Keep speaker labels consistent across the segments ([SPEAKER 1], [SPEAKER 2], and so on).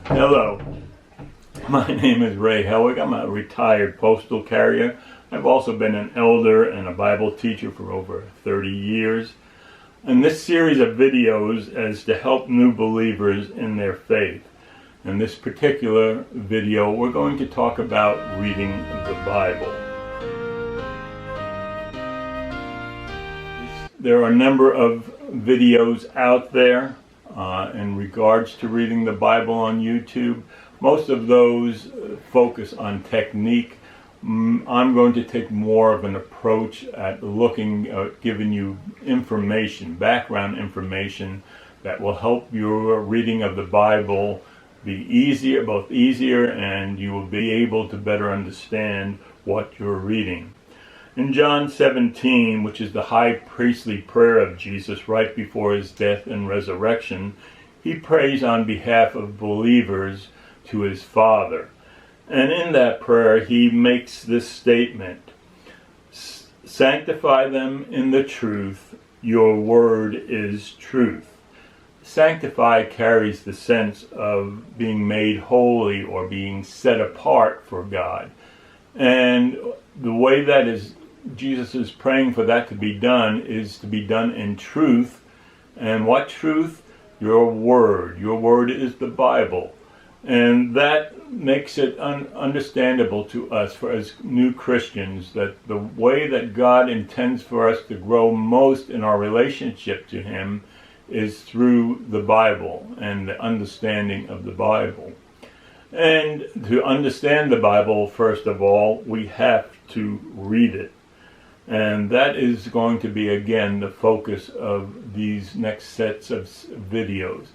[SPEAKER 1] Hello, my name is Ray Helwig. I'm a retired postal carrier. I've also been an elder and a Bible teacher for over 30 years. And this series of videos is to help new believers in their faith. In this particular video, we're going to talk about reading the Bible. There are a number of videos out there in regards to reading the Bible on YouTube. Most of those focus on technique. I'm going to take more of an approach at looking at giving you information, background information that will help your reading of the Bible be easier, both easier, and you will be able to better understand what you're reading. In John 17, which is the high priestly prayer of Jesus right before his death and resurrection, he prays on behalf of believers to his Father. And in that prayer, he makes this statement: "Sanctify them in the truth, your word is truth." Sanctify carries the sense of being made holy or being set apart for God. And the way that is Jesus is praying for that to be done is to be done in truth. And what truth? Your word. Your word is the Bible. And that makes it understandable to us for as new Christians that the way that God intends for us to grow most in our relationship to him is through the Bible and the understanding of the Bible. And to understand the Bible, first of all, we have to read it. And that is going to be, again, the focus of these next sets of videos.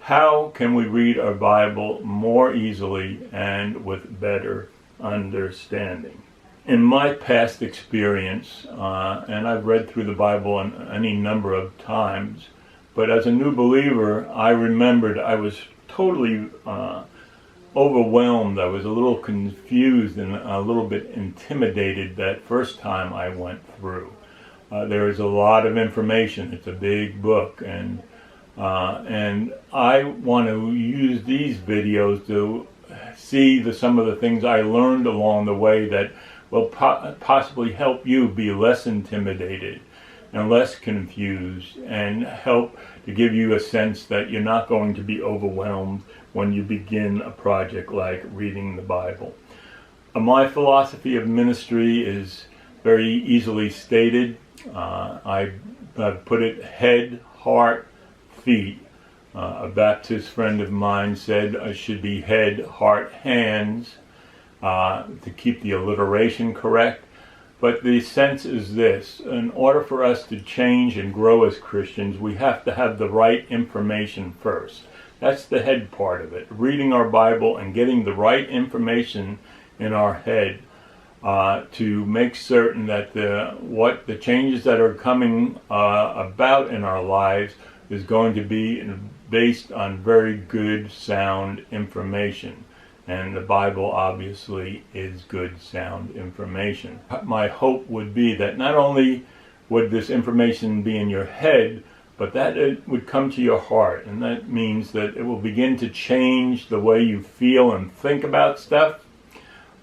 [SPEAKER 1] How can we read our Bible more easily and with better understanding? In my past experience, and I've read through the Bible any number of times, but as a new believer, I remembered I was totally overwhelmed. I was a little confused and a little bit intimidated that first time I went through. There is a lot of information. It's a big book, and I want to use these videos to see some of the things I learned along the way that will possibly help you be less intimidated and less confused, and help to give you a sense that you're not going to be overwhelmed when you begin a project like reading the Bible. My philosophy of ministry is very easily stated. I put it head, heart, feet. A Baptist friend of mine said I should be head, heart, hands, to keep the alliteration correct. But the sense is this: in order for us to change and grow as Christians, we have to have the right information first. That's the head part of it. Reading our Bible and getting the right information in our head to make certain that the changes that are coming about in our lives is going to be based on very good, sound information. And the Bible obviously is good, sound information. My hope would be that not only would this information be in your head, but that it would come to your heart. And that means that it will begin to change the way you feel and think about stuff.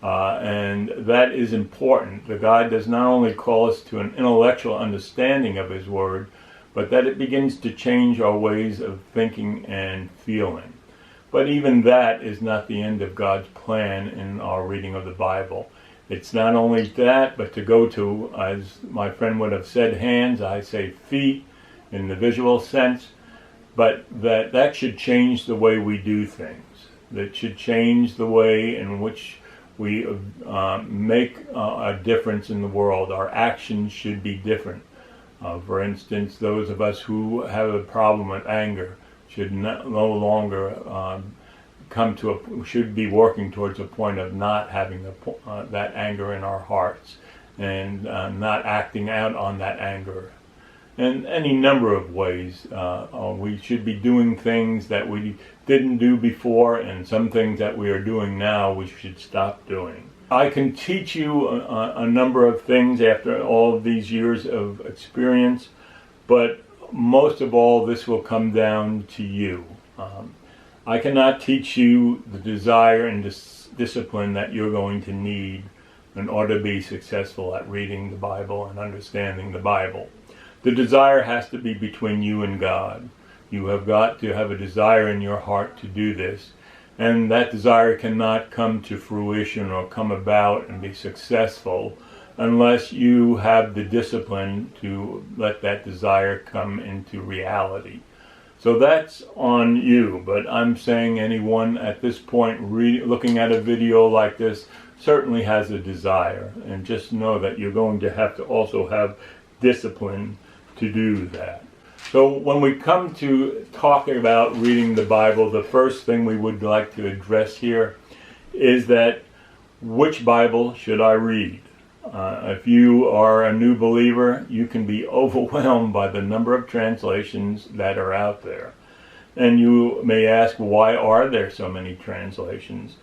[SPEAKER 1] And that is important. The God does not only call us to an intellectual understanding of his word, but that it begins to change our ways of thinking and feeling. But even that is not the end of God's plan in our reading of the Bible. It's not only that, but to go to, as my friend would have said, hands, I say feet in the visual sense, but that should change the way we do things. That should change the way in which we make a difference in the world. Our actions should be different. For instance, those of us who have a problem with anger should no longer should be working towards a point of not having that anger in our hearts, and not acting out on that anger. In any number of ways, we should be doing things that we didn't do before, and some things that we are doing now we should stop doing. I can teach you a number of things after all of these years of experience, but most of all, this will come down to you. I cannot teach you the desire and discipline that you're going to need in order to be successful at reading the Bible and understanding the Bible. The desire has to be between you and God. You have got to have a desire in your heart to do this. And that desire cannot come to fruition or come about and be successful unless you have the discipline to let that desire come into reality. So that's on you, but I'm saying anyone at this point looking at a video like this certainly has a desire, and just know that you're going to have to also have discipline to do that. So when we come to talking about reading the Bible, the first thing we would like to address here is that which Bible should I read? If you are a new believer, you can be overwhelmed by the number of translations that are out there. And you may ask, why are there so many translations?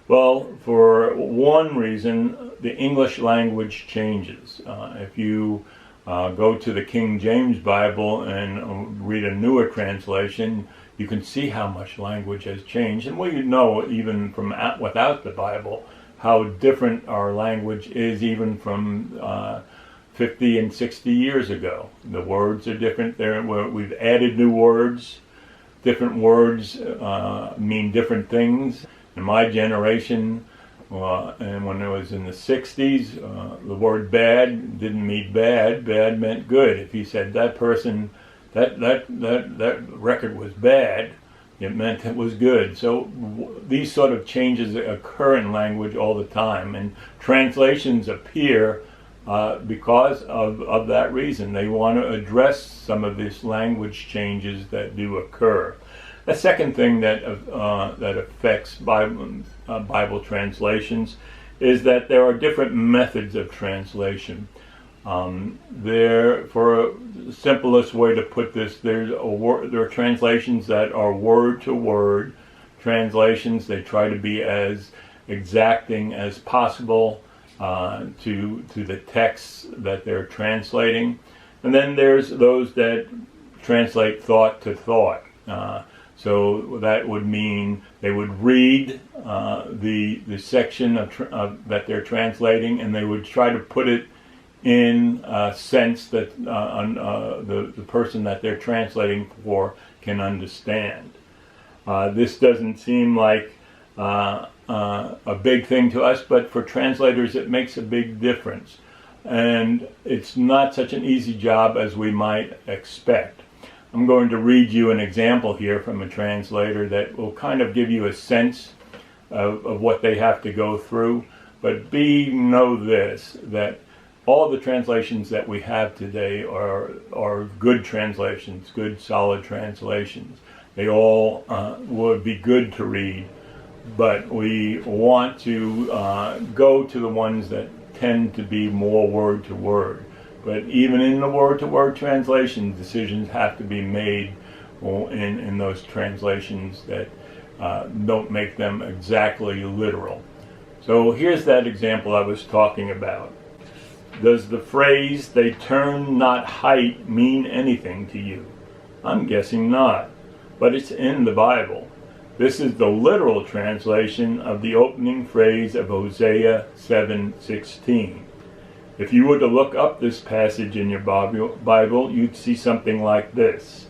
[SPEAKER 1] Well, for one reason, the English language changes. If you go to the King James Bible and read a newer translation, you can see how much language has changed. And we know even from without the Bible how different our language is even from 50 and 60 years ago. The words are different. We've added new words. Different words mean different things. In my generation, and when I was in the 60s, the word bad didn't mean bad. Bad meant good. If you said that person, that record was bad, it meant it was good. So these sort of changes occur in language all the time, and translations appear because of that reason. They want to address some of these language changes that do occur. The second thing that affects Bible translations is that there are different methods of translation. For the simplest way to put this, there are translations that are word-to-word translations. They try to be as exacting as possible to the texts that they're translating. And then there's those that translate thought to thought. So that would mean they would read the section that they're translating, and they would try to put it in a sense that the person that they're translating for can understand. This doesn't seem like a big thing to us, but for translators it makes a big difference. And it's not such an easy job as we might expect. I'm going to read you an example here from a translator that will kind of give you a sense of what they have to go through. But know this, that all the translations that we have today are good translations, good solid translations. They all would be good to read, but we want to go to the ones that tend to be more word to word. But even in the word-to-word translation, decisions have to be made in those translations that don't make them exactly literal. So here's that example I was talking about. Does the phrase, "they turn not height," mean anything to you? I'm guessing not, but it's in the Bible. This is the literal translation of the opening phrase of Hosea 7:16. If you were to look up this passage in your Bible, you'd see something like this.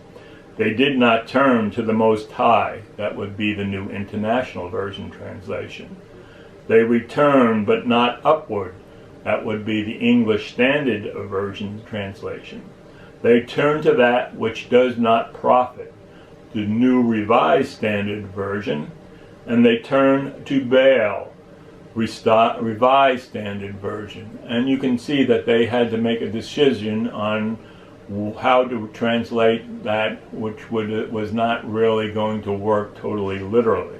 [SPEAKER 1] They did not turn to the Most High. That would be the New International Version translation. They returned, but not upward. That would be the English Standard Version translation. They turn to that which does not profit, the New Revised Standard Version. And they turn to Baal, Revised Standard Version. And you can see that they had to make a decision on how to translate that which was not really going to work totally literally.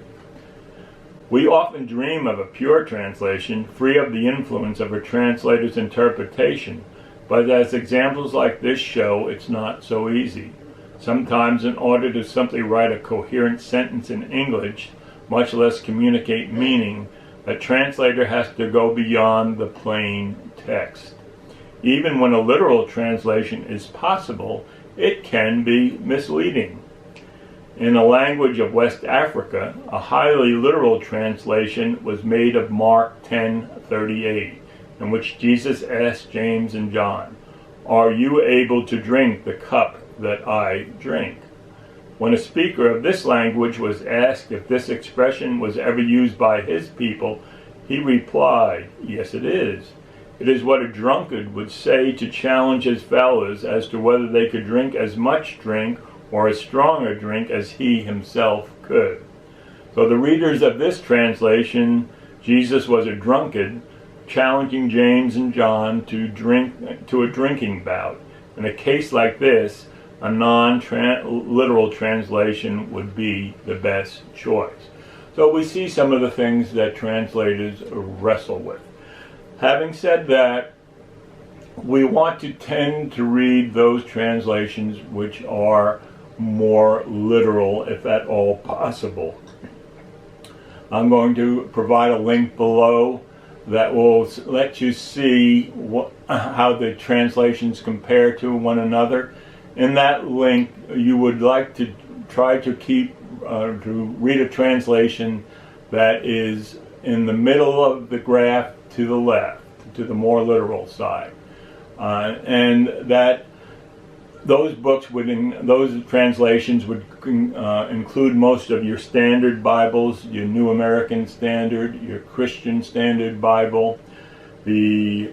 [SPEAKER 1] We often dream of a pure translation, free of the influence of a translator's interpretation, but as examples like this show, it's not so easy. Sometimes in order to simply write a coherent sentence in English, much less communicate meaning, a translator has to go beyond the plain text. Even when a literal translation is possible, it can be misleading. In the language of West Africa, a highly literal translation was made of Mark 10:38, in which Jesus asked James and John, "Are you able to drink the cup that I drink?" When a speaker of this language was asked if this expression was ever used by his people, he replied, "Yes, it is. It is what a drunkard would say to challenge his fellows as to whether they could drink as much drink or as strong a drink as he himself could." So the readers of this translation, Jesus was a drunkard, challenging James and John to a drinking bout. In a case like this, a non-literal translation would be the best choice. So we see some of the things that translators wrestle with. Having said that, we want to tend to read those translations which are more literal, if at all possible. I'm going to provide a link below that will let you see how the translations compare to one another. In that link, you would like to try to to read a translation that is in the middle of the graph to the left, to the more literal side, and that those translations would include most of your standard Bibles, your New American Standard, your Christian Standard Bible, the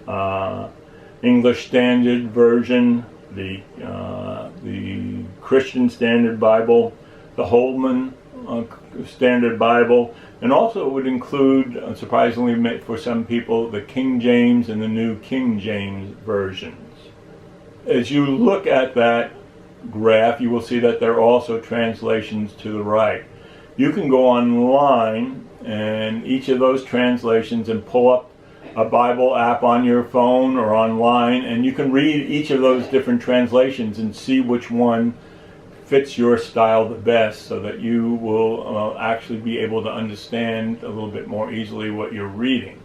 [SPEAKER 1] English Standard Version, the Christian Standard Bible, the Holman Standard Bible, and also it would include, surprisingly for some people, the King James and the New King James versions. As you look at that graph, you will see that there are also translations to the right. You can go online and each of those translations and pull up a Bible app on your phone or online, and you can read each of those different translations and see which one fits your style the best, so that you will actually be able to understand a little bit more easily what you're reading.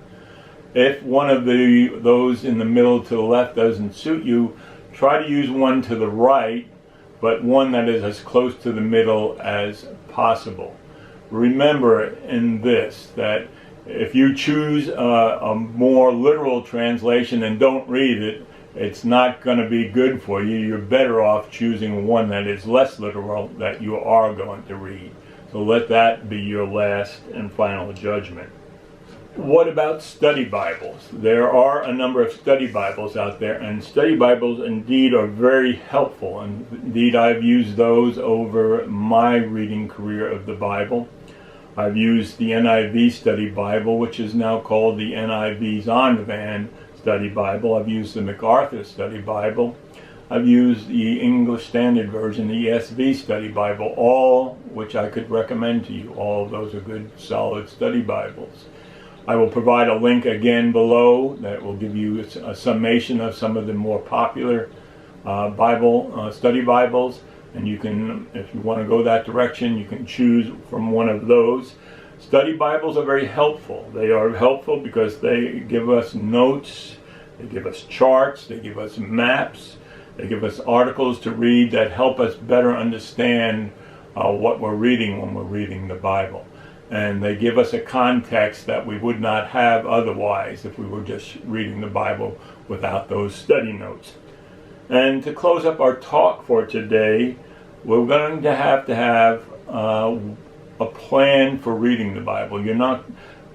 [SPEAKER 1] If one of those in the middle to the left doesn't suit you, try to use one to the right, but one that is as close to the middle as possible. Remember in this that if you choose a more literal translation and don't read it, it's not going to be good for you. You're better off choosing one that is less literal that you are going to read. So let that be your last and final judgment. What about study Bibles? There are a number of study Bibles out there, and study Bibles indeed are very helpful. And indeed, I've used those over my reading career of the Bible. I've used the NIV Study Bible, which is now called the NIV Zondervan Study Bible. I've used the MacArthur Study Bible. I've used the English Standard Version, the ESV Study Bible, all which I could recommend to you. All of those are good, solid study Bibles. I will provide a link again below that will give you a summation of some of the more popular study Bibles. And you can, if you want to go that direction, you can choose from one of those. Study Bibles are very helpful. They are helpful because they give us notes, they give us charts, they give us maps, they give us articles to read that help us better understand what we're reading when we're reading the Bible. And they give us a context that we would not have otherwise if we were just reading the Bible without those study notes. And to close up our talk for today, we're going to have a plan for reading the Bible. You're not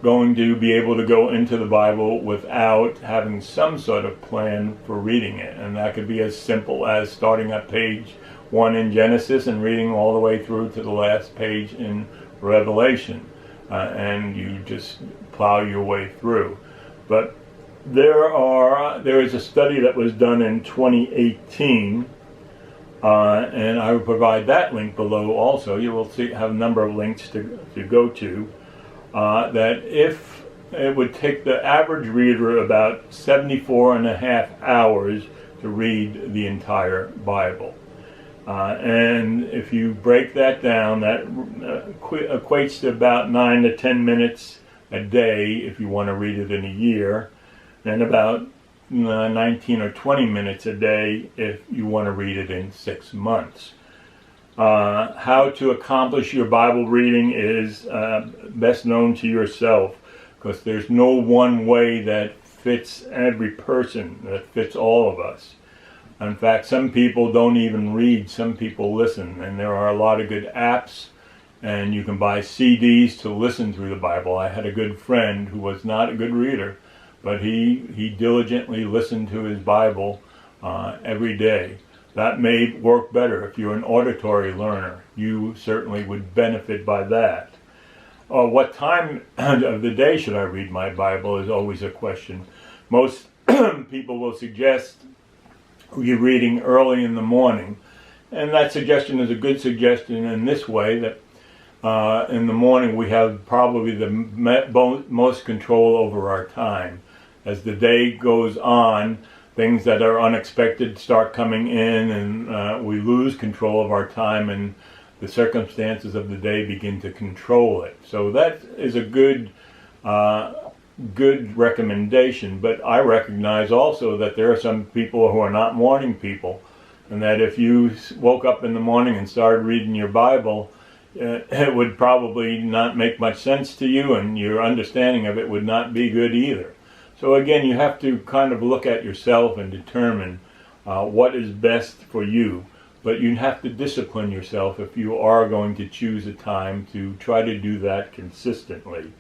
[SPEAKER 1] going to be able to go into the Bible without having some sort of plan for reading it. And that could be as simple as starting at page 1 in Genesis and reading all the way through to the last page in Revelation. And you just plow your way through. But there is a study that was done in 2018, and I will provide that link below also. You will have a number of links to go to, that if it would take the average reader about 74.5 hours to read the entire Bible. And if you break that down, that equates to about 9 to 10 minutes a day if you want to read it in a year, and about 19 or 20 minutes a day if you want to read it in 6 months. How to accomplish your Bible reading is best known to yourself, because there's no one way that fits every person, that fits all of us. In fact, some people don't even read, some people listen, and there are a lot of good apps, and you can buy CDs to listen through the Bible. I had a good friend who was not a good reader, but he diligently listened to his Bible every day. That may work better. If you're an auditory learner, you certainly would benefit by that. What time of the day should I read my Bible is always a question. Most people will suggest you're reading early in the morning, and that suggestion is a good suggestion in this way, that in the morning we have probably the most control over our time. As the day goes on, things that are unexpected start coming in, and we lose control of our time, and the circumstances of the day begin to control it. So that is a good recommendation. But I recognize also that there are some people who are not morning people, and that if you woke up in the morning and started reading your Bible, it would probably not make much sense to you, and your understanding of it would not be good either. So again, you have to kind of look at yourself and determine what is best for you. But you have to discipline yourself if you are going to choose a time to try to do that consistently.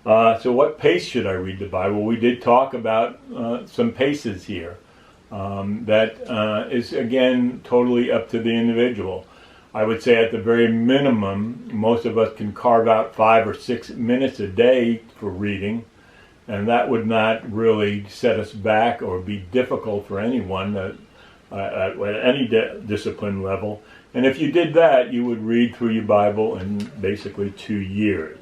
[SPEAKER 1] So what pace should I read the Bible? We did talk about some paces here. That is, again, totally up to the individual. I would say at the very minimum, most of us can carve out 5 or 6 minutes a day for reading. And that would not really set us back or be difficult for anyone at any discipline level. And if you did that, you would read through your Bible in basically 2 years.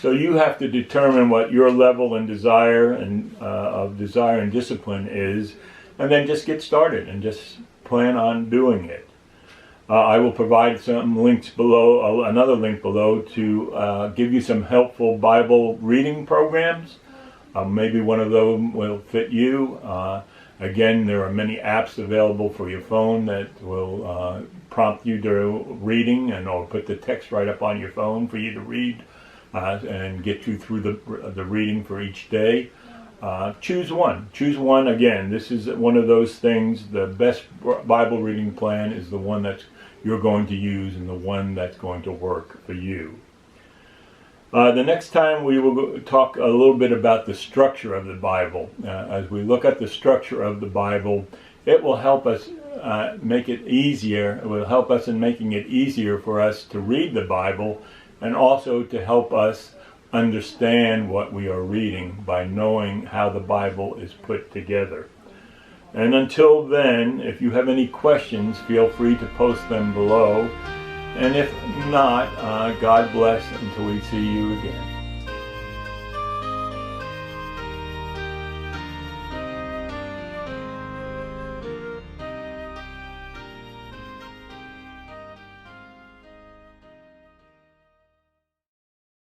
[SPEAKER 1] So you have to determine what your level and desire and of desire and discipline is, and then just get started and just plan on doing it. I will provide some links below, another link below, to give you some helpful Bible reading programs. Maybe one of them will fit you. Again, there are many apps available for your phone that will prompt you to reading, and or put the text right up on your phone for you to read and get you through the reading for each day. Choose one. Choose one. Again, this is one of those things. The best Bible reading plan is the one that you're going to use and the one that's going to work for you. The next time we will talk a little bit about the structure of the Bible. As we look at the structure of the Bible, it will help us make it easier. It will help us in making it easier for us to read the Bible, and also to help us understand what we are reading by knowing how the Bible is put together. And until then, if you have any questions, feel free to post them below. And if not, God bless until we see you again.